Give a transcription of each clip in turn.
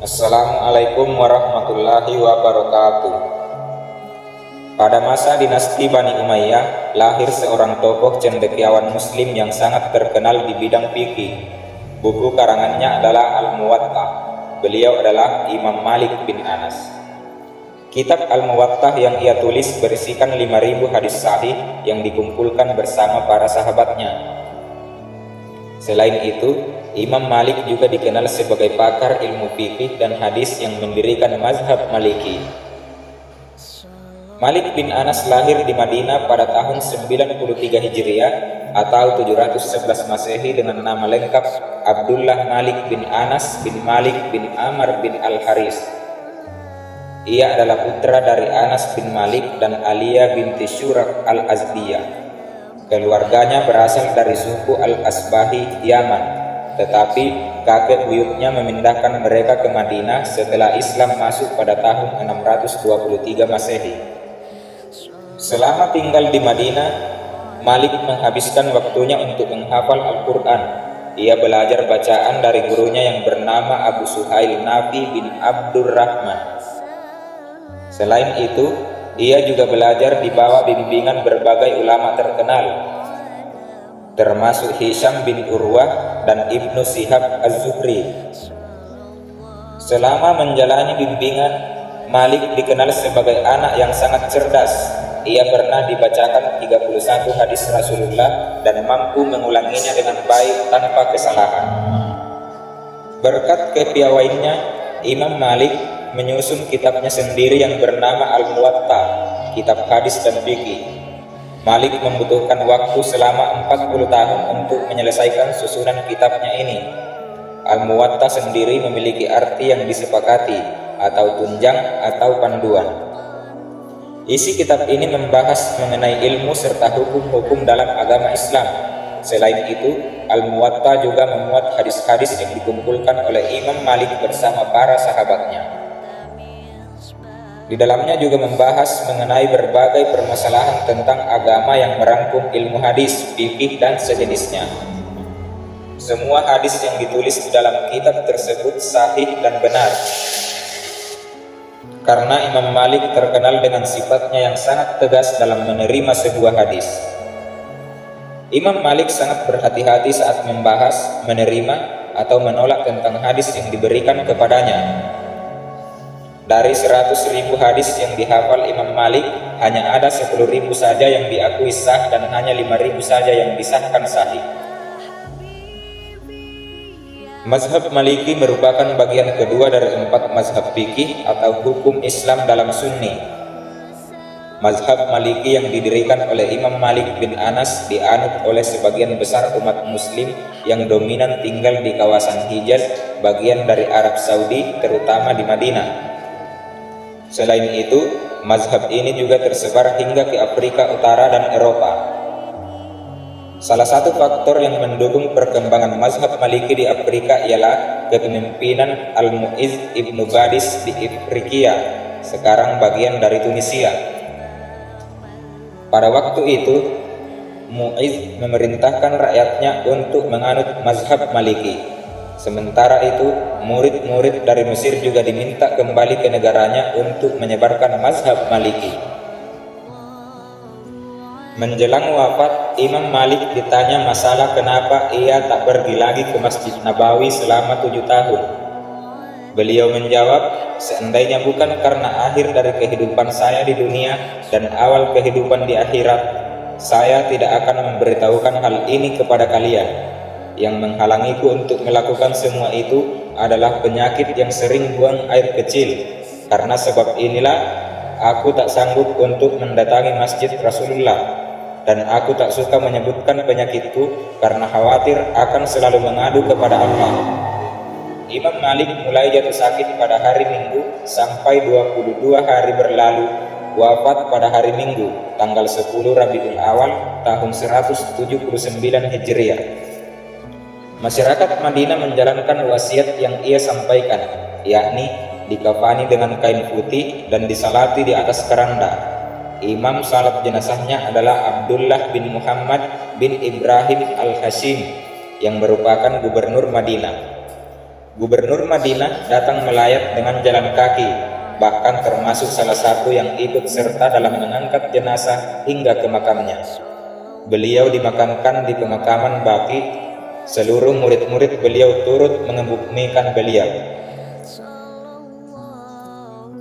Assalamualaikum warahmatullahi wabarakatuh. Pada masa dinasti Bani Umayyah, lahir seorang tokoh cendekiawan muslim yang sangat terkenal di bidang fikih. Buku karangannya adalah Al-Muwatta. Beliau adalah Imam Malik bin Anas. Kitab Al-Muwatta yang ia tulis berisikan 5.000 hadis sahih yang dikumpulkan bersama para sahabatnya. Selain itu, Imam Malik juga dikenal sebagai pakar ilmu fikih dan hadis yang mendirikan mazhab Maliki. Malik bin Anas lahir di Madinah pada tahun 93 Hijriah atau 711 Masehi dengan nama lengkap Abdullah Malik bin Anas bin Malik bin Amr bin Al-Haris. Ia adalah putra dari Anas bin Malik dan Aliyah binti Syurak Al-Azdiyah. Keluarganya berasal dari suku Al-Asbahi, Yaman, tetapi kakek buyutnya memindahkan mereka ke Madinah setelah Islam masuk pada tahun 623 Masehi. Selama tinggal di Madinah, Malik menghabiskan waktunya untuk menghafal Al-Quran. Ia belajar bacaan dari gurunya yang bernama Abu Suhail Nafi bin Abdurrahman. Selain itu, ia juga belajar di bawah bimbingan berbagai ulama terkenal, termasuk Hisham bin Urwah dan Ibnu Shihab Az-Zuhri. Selama menjalani bimbingan, Malik dikenal sebagai anak yang sangat cerdas. Ia pernah dibacakan 31 hadis Rasulullah dan mampu mengulanginya dengan baik tanpa kesalahan. Berkat kepiawaiannya, Imam Malik menyusun kitabnya sendiri yang bernama Al-Muwatta, kitab hadis dan fikih. Malik membutuhkan waktu selama 40 tahun untuk menyelesaikan susunan kitabnya ini. Al-Muwatta sendiri memiliki arti yang disepakati atau tunjang atau panduan. Isi kitab ini membahas mengenai ilmu serta hukum-hukum dalam agama Islam. Selain itu, Al-Muwatta juga memuat hadis-hadis yang dikumpulkan oleh Imam Malik bersama para sahabatnya. Di dalamnya juga membahas mengenai berbagai permasalahan tentang agama yang merangkum ilmu hadis, fikih, dan sejenisnya. Semua hadis yang ditulis di dalam kitab tersebut sahih dan benar. Karena Imam Malik terkenal dengan sifatnya yang sangat tegas dalam menerima sebuah hadis. Imam Malik sangat berhati-hati saat membahas, menerima, atau menolak tentang hadis yang diberikan kepadanya. Dari 100.000 hadis yang dihafal Imam Malik, hanya ada 10.000 saja yang diakui sah dan hanya 5.000 saja yang disahkan sahih. Mazhab Maliki merupakan bagian kedua dari 4 mazhab fikih atau hukum Islam dalam Sunni. Mazhab Maliki yang didirikan oleh Imam Malik bin Anas dianut oleh sebagian besar umat muslim yang dominan tinggal di kawasan Hijaz, bagian dari Arab Saudi, terutama di Madinah. Selain itu, mazhab ini juga tersebar hingga ke Afrika Utara dan Eropa. Salah satu faktor yang mendukung perkembangan mazhab Maliki di Afrika ialah kepemimpinan Al-Mu'izz Ibnu Badis di Ifriqiya, sekarang bagian dari Tunisia. Pada waktu itu, Mu'izz memerintahkan rakyatnya untuk menganut mazhab Maliki. Sementara itu, murid-murid dari Mesir juga diminta kembali ke negaranya untuk menyebarkan mazhab Maliki. Menjelang wafat, Imam Malik ditanya masalah kenapa ia tak pergi lagi ke Masjid Nabawi selama 7 tahun. Beliau menjawab, seandainya bukan karena akhir dari kehidupan saya di dunia dan awal kehidupan di akhirat, saya tidak akan memberitahukan hal ini kepada kalian. Yang menghalangiku untuk melakukan semua itu adalah penyakit yang sering buang air kecil. Karena sebab inilah aku tak sanggup untuk mendatangi masjid Rasulullah, dan aku tak suka menyebutkan penyakitku karena khawatir akan selalu mengadu kepada Allah. Imam Malik mulai jatuh sakit pada hari Minggu sampai 22 hari berlalu, wafat pada hari Minggu tanggal 10 Rabiul Awal tahun 179 Hijriah. Masyarakat Madinah menjalankan wasiat yang ia sampaikan, yakni dikafani dengan kain putih dan disalati di atas keranda. Imam salat jenazahnya adalah Abdullah bin Muhammad bin Ibrahim Al-Hashim yang merupakan gubernur Madinah. Gubernur Madinah datang melayat dengan jalan kaki, bahkan termasuk salah satu yang ikut serta dalam mengangkat jenazah hingga ke makamnya. Beliau dimakamkan di pemakaman Baqi. Seluruh murid-murid beliau turut mengebumikan beliau.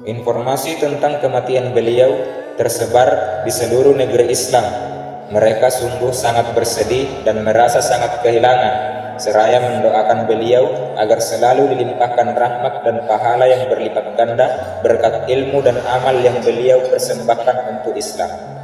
Informasi tentang kematian beliau tersebar di seluruh negeri Islam. Mereka sungguh sangat bersedih dan merasa sangat kehilangan, seraya mendoakan beliau agar selalu dilimpahkan rahmat dan pahala yang berlipat ganda berkat ilmu dan amal yang beliau persembahkan untuk Islam.